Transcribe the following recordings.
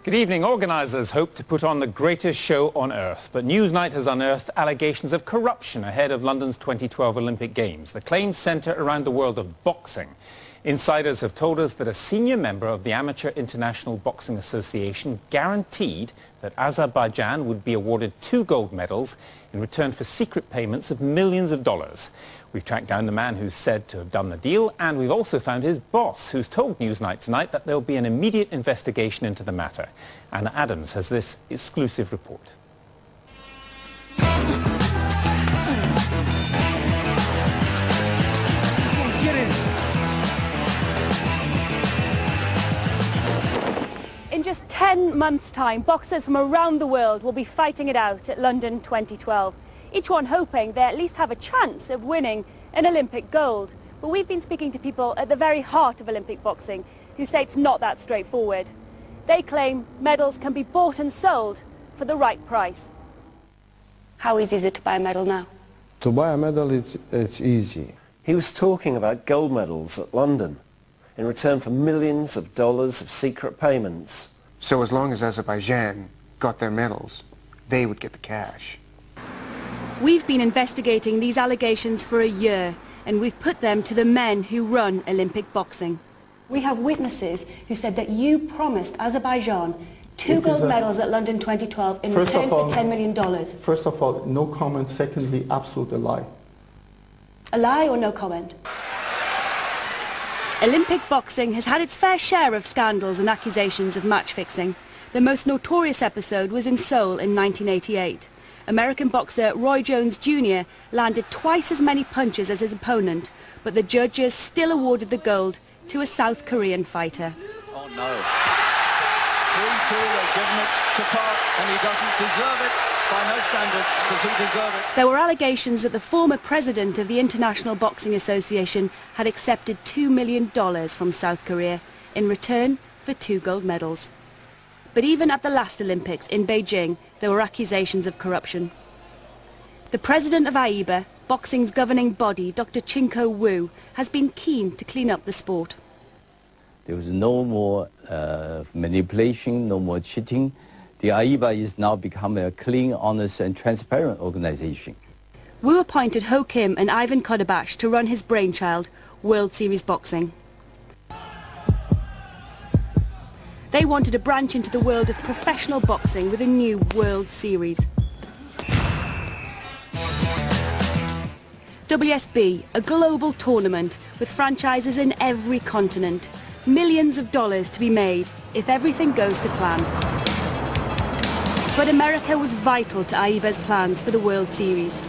Good evening. Organisers hope to put on the greatest show on earth, but Newsnight has unearthed allegations of corruption ahead of London's 2012 Olympic Games. The claims centre around the world of boxing. Insiders have told us that a senior member of the Amateur International Boxing Association guaranteed that Azerbaijan would be awarded 2 gold medals in return for secret payments of millions of dollars. We've tracked down the man who's said to have done the deal, and we've also found his boss, who's told Newsnight tonight that there'll be an immediate investigation into the matter. Anna Adams has this exclusive report. In just 10 months' time, boxers from around the world will be fighting it out at London 2012. Each one hoping they at least have a chance of winning an Olympic gold. But we've been speaking to people at the very heart of Olympic boxing who say it's not that straightforward. They claim medals can be bought and sold for the right price. How easy is it to buy a medal now? To buy a medal, it's easy. He was talking about gold medals at London in return for millions of dollars of secret payments. So as long as Azerbaijan got their medals, they would get the cash. We've been investigating these allegations for a year, and we've put them to the men who run Olympic boxing. We have witnesses who said that you promised Azerbaijan 2 gold medals at London 2012 in return for $10 million. First of all, no comment. Secondly, absolute lie. A lie or no comment? Olympic boxing has had its fair share of scandals and accusations of match fixing. The most notorious episode was in Seoul in 1988. American boxer Roy Jones Jr. landed twice as many punches as his opponent, but the judges still awarded the gold to a South Korean fighter. Oh no. 3-2, they've given it to Park, and he doesn't deserve it by no standards. Does he deserve it? There were allegations that the former president of the International Boxing Association had accepted $2 million from South Korea in return for 2 gold medals. But even at the last Olympics in Beijing, there were accusations of corruption. The president of AIBA, boxing's governing body, Dr. Chinko Wu, has been keen to clean up the sport. There was no more manipulation, no more cheating. The AIBA is now becoming a clean, honest and transparent organization. Wu appointed Ho Kim and Ivan Kodabash to run his brainchild, World Series Boxing. They wanted a branch into the world of professional boxing with a new World Series. WSB, a global tournament with franchises in every continent. Millions of dollars to be made if everything goes to plan. But America was vital to AIBA's plans for the World Series.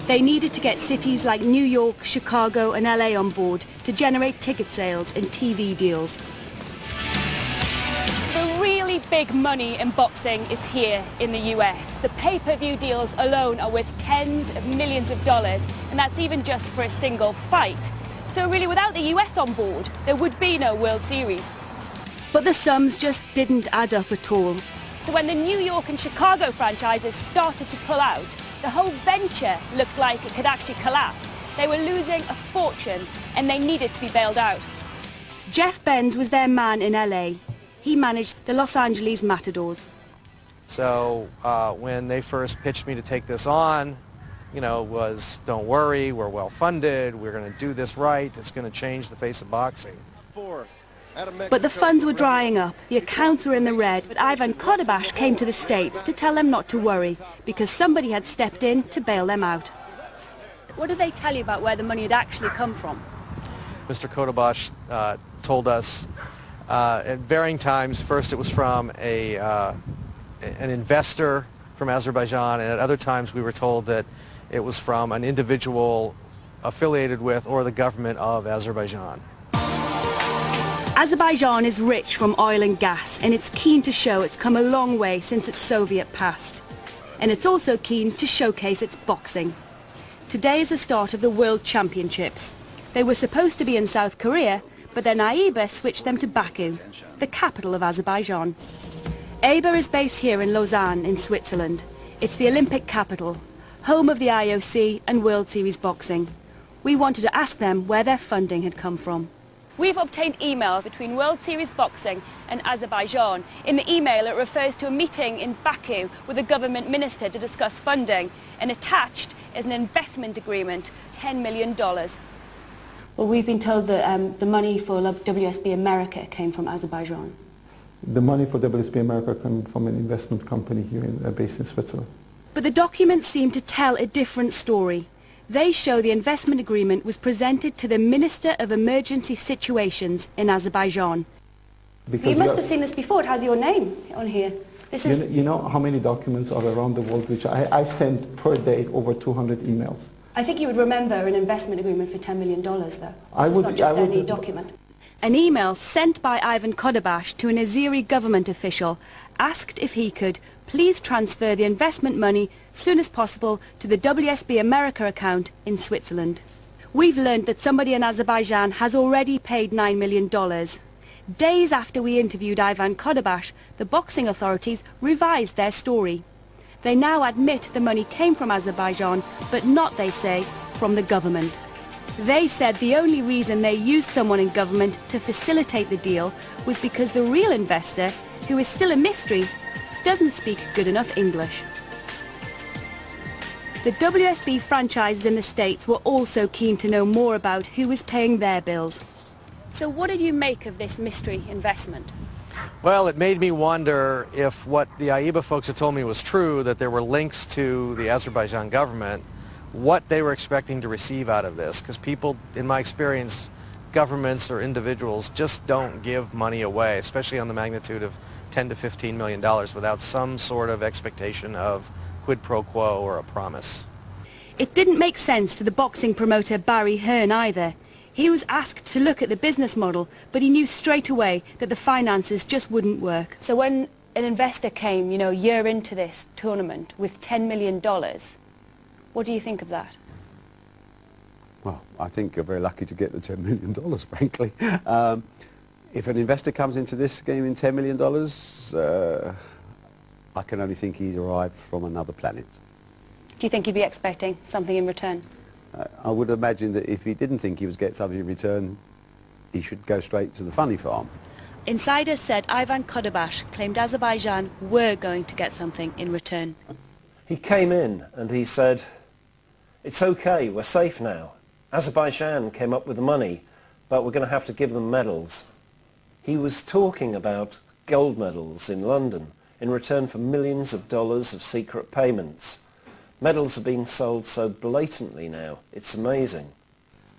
They needed to get cities like New York, Chicago and LA on board to generate ticket sales and TV deals. Really big money in boxing is here in the US. The pay-per-view deals alone are worth tens of millions of dollars, and that's even just for a single fight. So really, without the US on board, there would be no World Series. But the sums just didn't add up at all. So when the New York and Chicago franchises started to pull out, the whole venture looked like it could actually collapse. They were losing a fortune, and they needed to be bailed out. Jeff Benz was their man in LA. He managed the Los Angeles Matadors. So when they first pitched me to take this on, you know, was don't worry, we're well funded, we're going to do this right, it's going to change the face of boxing. But the funds were drying up, the accounts were in the red, but Ivan Kodabash came to the States to tell them not to worry, because somebody had stepped in to bail them out. What did they tell you about where the money had actually come from? Mr. Kodabash told us at varying times. First it was from an investor from Azerbaijan, and at other times we were told that it was from an individual affiliated with or the government of Azerbaijan. Azerbaijan is rich from oil and gas, and it's keen to show it's come a long way since its Soviet past. And it's also keen to showcase its boxing. Today is the start of the World Championships. They were supposed to be in South Korea, but then AIBA switched them to Baku, the capital of Azerbaijan. AIBA is based here in Lausanne in Switzerland. It's the Olympic capital, home of the IOC and World Series boxing. We wanted to ask them where their funding had come from. We've obtained emails between World Series Boxing and Azerbaijan. In the email, it refers to a meeting in Baku with a government minister to discuss funding, and attached is an investment agreement, $10 million. Well, we've been told that the money for WSB America came from Azerbaijan. The money for WSB America came from an investment company here based in Switzerland. But the documents seem to tell a different story. They show the investment agreement was presented to the Minister of Emergency Situations in Azerbaijan. You must have seen this before. It has your name on here. This is... You know how many documents are around the world, which I send per day over 200 emails. I think you would remember an investment agreement for $10 million, though. This is not just any document. An email sent by Ivan Kodabash to an Azeri government official asked if he could please transfer the investment money soon as possible to the WSB America account in Switzerland. We've learned that somebody in Azerbaijan has already paid $9 million. Days after we interviewed Ivan Kodabash, the boxing authorities revised their story. They now admit the money came from Azerbaijan, but not, they say, from the government. They said the only reason they used someone in government to facilitate the deal was because the real investor, who is still a mystery, doesn't speak good enough English. The WSB franchises in the States were also keen to know more about who was paying their bills. So what did you make of this mystery investment? Well, it made me wonder if what the AIBA folks had told me was true, that there were links to the Azerbaijan government, what they were expecting to receive out of this. Because people, in my experience, governments or individuals just don't give money away, especially on the magnitude of $10 to $15 million without some sort of expectation of quid pro quo or a promise. It didn't make sense to the boxing promoter Barry Hearn either. He was asked to look at the business model, but he knew straight away that the finances just wouldn't work. So when an investor came, a year into this tournament with $10 million, what do you think of that? Well, I think you're very lucky to get the $10 million, frankly. If an investor comes into this game in $10 million, I can only think he's arrived from another planet. Do you think he'd be expecting something in return? I would imagine that if he didn't think he was getting something in return, he should go straight to the funny farm. Insiders said Ivan Kodabash claimed Azerbaijan were going to get something in return. He came in and he said, "It's okay, we're safe now. Azerbaijan came up with the money, but we're going to have to give them medals." He was talking about gold medals in London in return for millions of dollars of secret payments. Medals are being sold so blatantly now, it's amazing.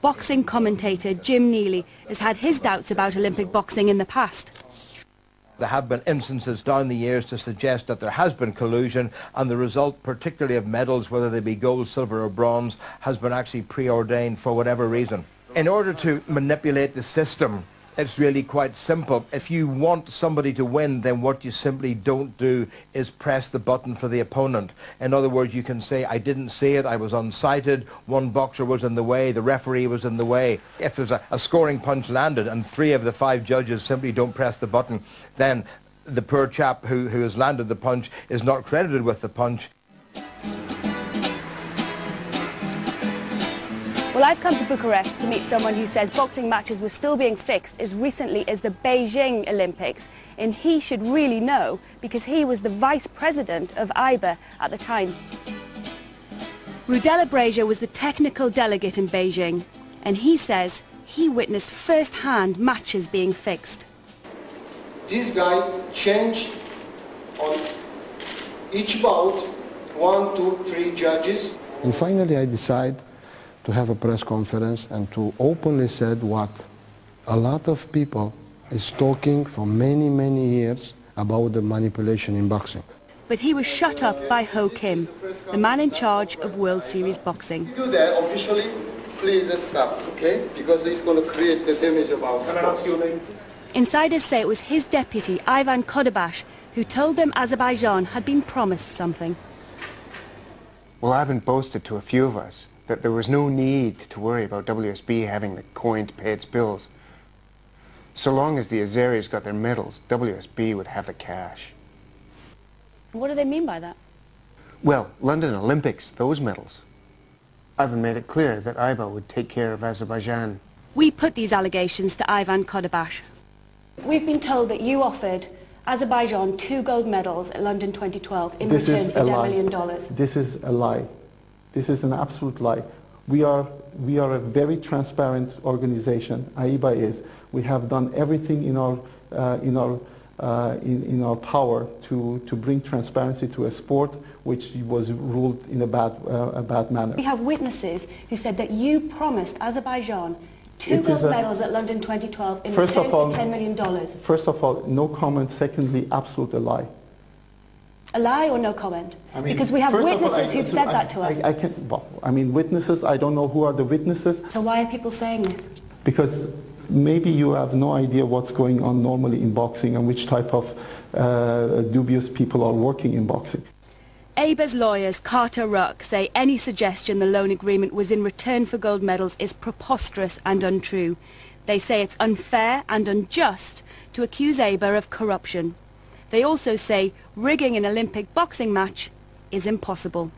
Boxing commentator Jim Neely has had his doubts about Olympic boxing in the past. There have been instances down the years to suggest that there has been collusion, and the result, particularly of medals, whether they be gold, silver or bronze, has been actually preordained for whatever reason. In order to manipulate the system, it's really quite simple. If you want somebody to win, then what you simply don't do is press the button for the opponent. In other words, you can say, "I didn't see it, I was unsighted, one boxer was in the way, the referee was in the way." If there's a scoring punch landed and 3 of the 5 judges simply don't press the button, then the poor chap who has landed the punch is not credited with the punch. Well, I've come to Bucharest to meet someone who says boxing matches were still being fixed as recently as the Beijing Olympics, and he should really know because he was the vice president of AIBA at the time. Rudel Abrasia was the technical delegate in Beijing, and he says he witnessed first-hand matches being fixed. This guy changed on each bout 1, 2, 3 judges. And finally I decided to have a press conference and to openly said what a lot of people is talking for many, many years about the manipulation in boxing. But he was shut up by Ho Kim, the man in charge of World Series Boxing. Do that officially, please stop, okay? Because it's going to create the damage of our sport. Can I ask your name? Insiders say it was his deputy, Ivan Kodabash, who told them Azerbaijan had been promised something. Well, Ivan boasted to a few of us that there was no need to worry about WSB having the coin to pay its bills. So long as the Azeris got their medals, WSB would have the cash. What do they mean by that? Well, London Olympics, those medals. Ivan made it clear that AIBA would take care of Azerbaijan We put these allegations to Ivan Kodabash. We've been told that you offered Azerbaijan 2 gold medals at London 2012 in return for $10 million. This is a lie. This is an absolute lie. We are a very transparent organization. AIBA is. We have done everything in our power to bring transparency to a sport which was ruled in a bad manner. We have witnesses who said that you promised Azerbaijan 2 gold medals at London 2012 in return for $10 million. First of all, no comment. Secondly, absolute lie. A lie or no comment? Because we have witnesses who've said that to us. Witnesses, I don't know who are the witnesses. So why are people saying this? Because maybe you have no idea what's going on normally in boxing and which type of dubious people are working in boxing. AIBA's lawyers, Carter Ruck, say any suggestion the loan agreement was in return for gold medals is preposterous and untrue. They say it's unfair and unjust to accuse AIBA of corruption. They also say rigging an Olympic boxing match is impossible.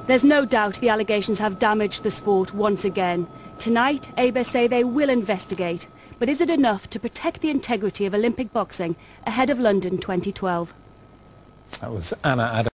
There's no doubt the allegations have damaged the sport once again. Tonight, AIBA say they will investigate. But is it enough to protect the integrity of Olympic boxing ahead of London 2012? That was Anna Adams.